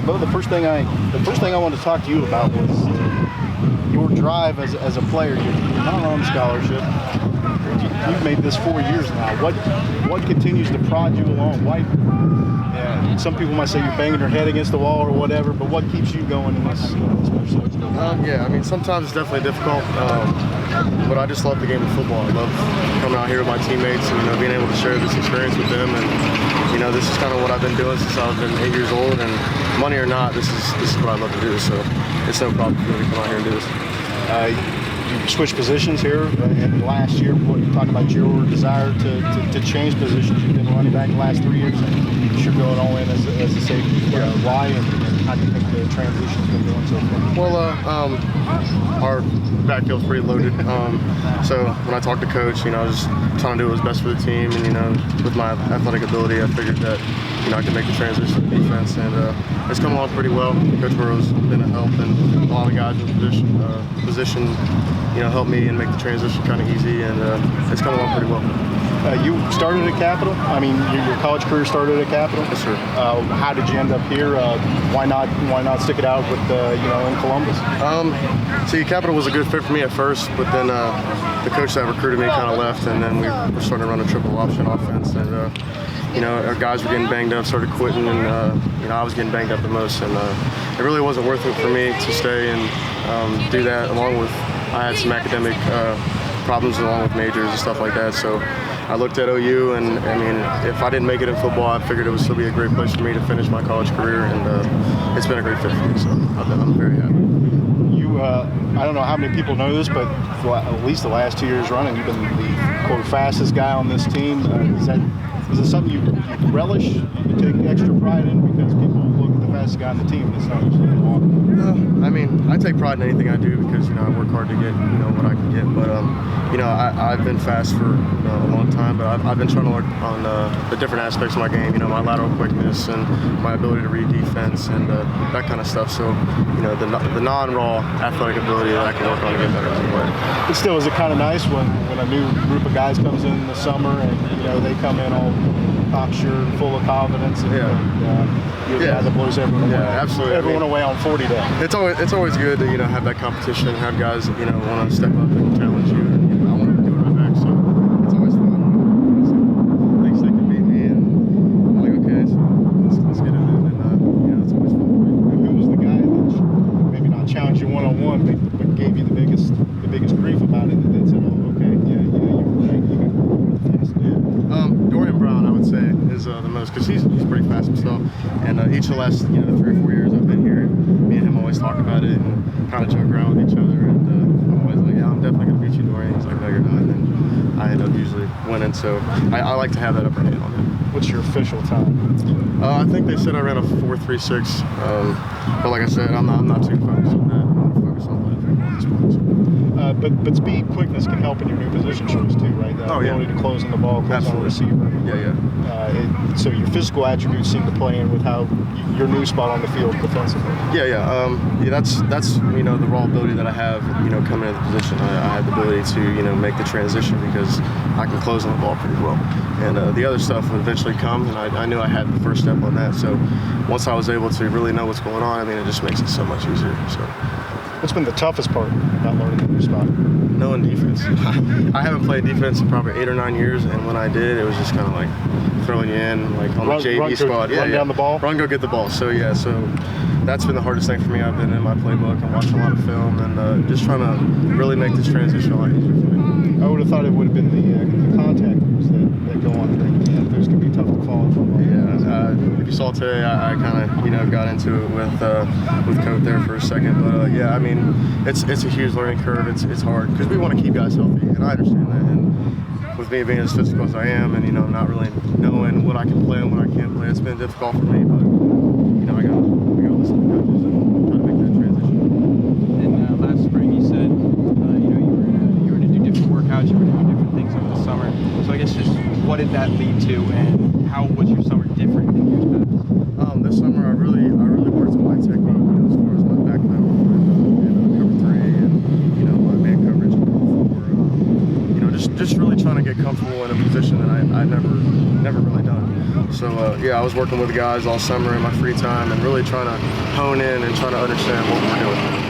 Bo, the first thing I wanted to talk to you about was your drive as a player. You're not on scholarship. You've made this 4 years now. What continues to prod you along? Why? Yeah, some people might say you're banging your head against the wall or whatever, but what keeps you going in this pursuit? Yeah, I mean, sometimes it's definitely difficult, but I just love the game of football. I love coming out here with my teammates and being able to share this experience with them. And this is kind of what I've been doing since I've been 8 years old. And money or not, this is what I love to do. So it's no problem for me to come out here and do this. You switched positions here in last year. What you talking about your desire to change positions? You've been running back the last 3 years. You're going all in as a safety. Why and how do you think the transition's been going so far? Well, our backfield's pretty loaded. So when I talked to Coach, I was just trying to do what was best for the team, and with my athletic ability, I figured that I could make the transition to defense, and it's come along pretty well. Coach Burrow's been a help, and a lot of guys in the position helped me and make the transition kind of easy, and it's come along pretty well. You started at Capital. I mean, your college career started at Capital. Yes, sir. How did you end up here? Why not stick it out with in Columbus? See, Capital was a good fit for me at first, but then the coach that recruited me kind of left, and then we were starting to run a triple option offense, and our guys were getting banged up, started quitting, and I was getting banged up the most, and it really wasn't worth it for me to stay and do that. Along with, I had some academic problems along with majors and stuff like that, so I looked at OU, and I mean, if I didn't make it in football, I figured it would still be a great place for me to finish my college career, and it's been a great fit for me, so I'm very happy. I don't know how many people know this, but for at least the last 2 years running, you've been the quote fastest guy on this team. Is it something you relish? You take extra pride in because people look at the fastest guy on the team. It's not just walk. I mean, I take pride in anything I do because I work hard to get what I can get. But I've been fast for a long time, but I've been trying to work on the different aspects of my game. My lateral quickness and my ability to read defense and that kind of stuff. So the non-raw athletic ability that I can work on to get better as a player. But still, is it kind of nice when a new group of guys comes in the summer and they come in all cocksure, full of confidence, and you're the guy that blows everyone away. Yeah, absolutely. Everyone away on 40 day. It's always good to have that competition, have guys want to step up and challenge you, and I want to do it right back. So it's always fun. When thinks they can beat me, and I'm like, okay, so let's get it in, and it's always fun. Who was the guy that maybe not challenged you one-on-one, but gave you the biggest grief about it? That said, oh, okay, yeah, you're right. Dorian Brown, I would say, is the most, because he's pretty fast himself, and each of the last 3 or 4 years I've been here, me and him always talk about it and kind of joke around with each other, and I'm always like, yeah, I'm definitely going to beat you, Dorian. He's like, no, you're not, and I end up usually winning, so I like to have that upper hand on him. What's your official time? I think they said I ran a 4.36, but like I said, I'm not too focused on that. I'm focused on playing football at this point. So. But speed, quickness can help in your new position choice too, right? The ability to close on the ball, close on the receiver. Yeah. So your physical attributes seem to play in with how your new spot on the field defensively. Yeah. That's the raw ability that I have. Coming into the position, I have the ability to make the transition because I can close on the ball pretty well. And the other stuff would eventually come, and I knew I had the first step on that. So once I was able to really know what's going on, I mean, it just makes it so much easier. So. What's been the toughest part about learning the new spot? Knowing defense. I haven't played defense in probably 8 or 9 years, and when I did, it was just kind of like throwing you in, like on the JV squad. Run down the ball? Run, go get the ball. So that's been the hardest thing for me. I've been in my playbook and watching a lot of film and just trying to really make this transition a lot easier for me. I would have thought it would have been the contact moves that go on there. Those can be tough to follow from. If you saw today, I kind of got into it with Coach there for a second, but I mean, it's a huge learning curve. It's hard because we want to keep guys healthy, and I understand that. And with me being as physical as I am, and not really knowing what I can play and what I can't play, it's been difficult for me. But I got to listen to coaches and try to make that transition. And last spring, you said you were to do different workouts, you were to do different things over the summer. So I guess just what did that lead to, and how was your summer different than years past? This summer, I really worked on my technique, as far as my back level and cover 3 and my man coverage and cover 4. Just really trying to get comfortable in a position that I never really done. So I was working with guys all summer in my free time and really trying to hone in and trying to understand what we're doing.